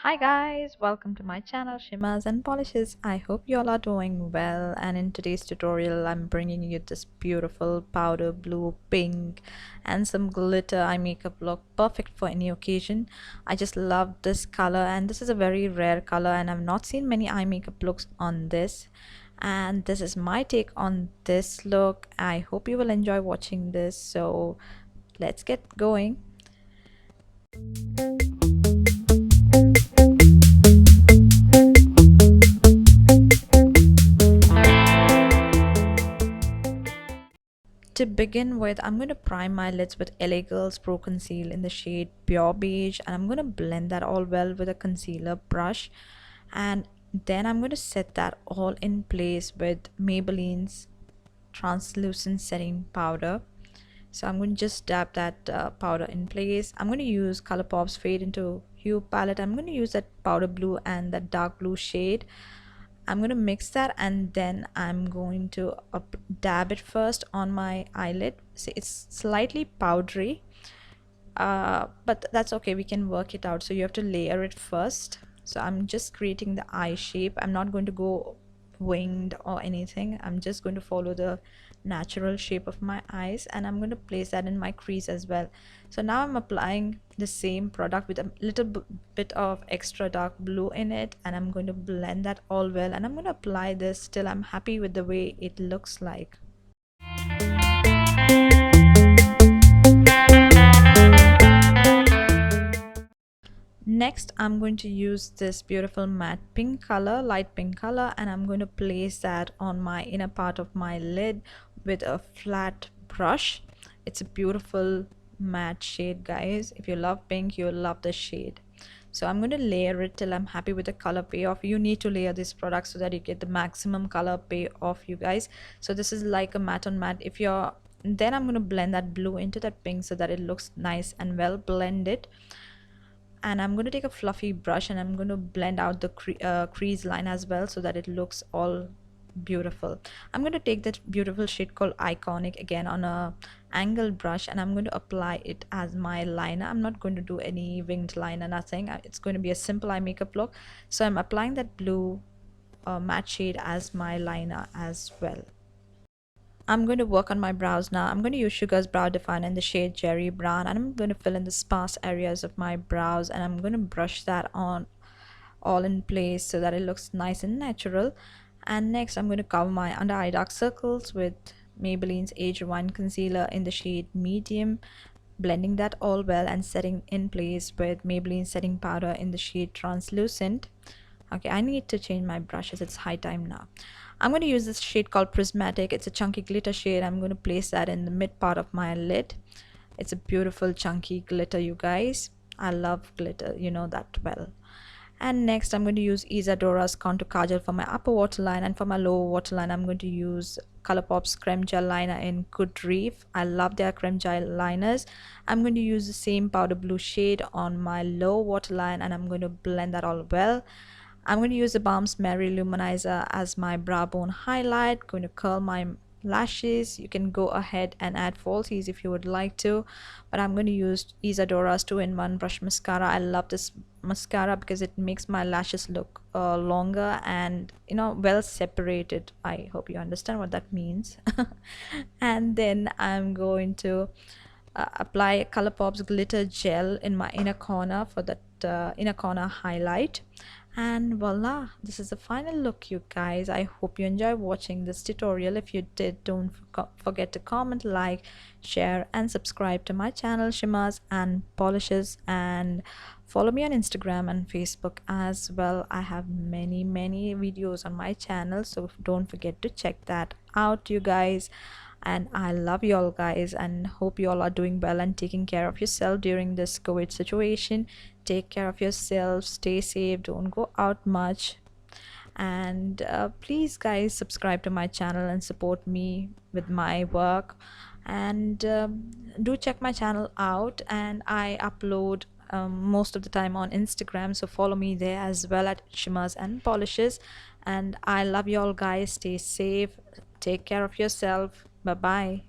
Hi guys, welcome to my channel Shimmers and Polishes. I hope you all are doing well, and in today's tutorial I'm bringing you this beautiful powder blue, pink and some glitter eye makeup look, perfect for any occasion. I just love this color, and this is a very rare color and I've not seen many eye makeup looks on this, and this is my take on this look. I hope you will enjoy watching this, so let's get going. To begin with, I'm going to prime my lids with LA Girls Pro Conceal in the shade Pure Beige, and I'm going to blend that all well with a concealer brush, and then I'm going to set that all in place with Maybelline's translucent setting powder. So I'm going to just dab that powder in place. I'm going to use Colourpop's Fade into Hue palette. I'm going to use that powder blue and that dark blue shade. I'm going to mix that, and then I'm going to dab it first on my eyelid. See, it's slightly powdery, but that's okay, we can work it out. So you have to layer it first. So I'm just creating the eye shape. I'm not going to go winged or anything. I'm just going to follow the natural shape of my eyes, and I'm going to place that in my crease as well. So now I'm applying the same product with a little bit of extra dark blue in it, and I'm going to blend that all well, and I'm going to apply this till I'm happy with the way it looks like. Next, I'm going to use this beautiful matte pink color, light pink color, and I'm going to place that on my inner part of my lid with a flat brush. It's a beautiful matte shade, guys. If you love pink, you'll love the shade. So I'm going to layer it till I'm happy with the color payoff. You need to layer this product so that you get the maximum color payoff, you guys. So this is like a matte on matte. Then I'm going to blend that blue into that pink so that it looks nice and well blended. And I'm going to take a fluffy brush and I'm going to blend out the crease line as well so that it looks all beautiful. I'm going to take that beautiful shade called Iconic again on a angled brush, and I'm going to apply it as my liner. I'm not going to do any winged liner, nothing. It's going to be a simple eye makeup look. So I'm applying that blue matte shade as my liner as well. I'm going to work on my brows now. I'm going to use Sugar's Brow Definer in the shade Cherry Brown, and I'm going to fill in the sparse areas of my brows, and I'm going to brush that on all in place so that it looks nice and natural. And next I'm going to cover my under eye dark circles with Maybelline's Age Rewind Concealer in the shade Medium, blending that all well and setting in place with Maybelline setting powder in the shade Translucent. Okay, I need to change my brushes, it's high time now. I'm going to use this shade called Prismatic. It's a chunky glitter shade. I'm going to place that in the mid part of my lid. It's a beautiful chunky glitter, you guys. I love glitter, you know that well. And next I'm going to use Isadora's Contour Kajal for my upper waterline, and for my lower waterline I'm going to use Colourpop's Creme Gel Liner in Good Reef. I love their Creme Gel liners. I'm going to use the same powder blue shade on my lower waterline, and I'm going to blend that all well. I'm going to use the Balm's Mary Luminizer as my brow bone highlight. Going to curl my lashes. You can go ahead and add falsies if you would like to, but I'm going to use Isadora's 2-in-1 brush mascara. I love this mascara because it makes my lashes look longer and, you know, well separated. I hope you understand what that means. And then I'm going to apply Colourpop's glitter gel in my inner corner for that inner corner highlight. And voila, this is the final look, you guys. I hope you enjoy watching this tutorial. If you did, don't forget to comment, like, share and subscribe to my channel Shimmers and Polishes, and follow me on Instagram and Facebook as well. I have many videos on my channel, so don't forget to check that out, you guys. And I love you all, guys, and hope you all are doing well and taking care of yourself during this COVID situation. Take care of yourself, stay safe, don't go out much, and please guys subscribe to my channel and support me with my work. And do check my channel out, and I upload most of the time on Instagram, so follow me there as well at Shimmers and Polishes. And I love you all, guys. Stay safe, take care of yourself. Bye bye.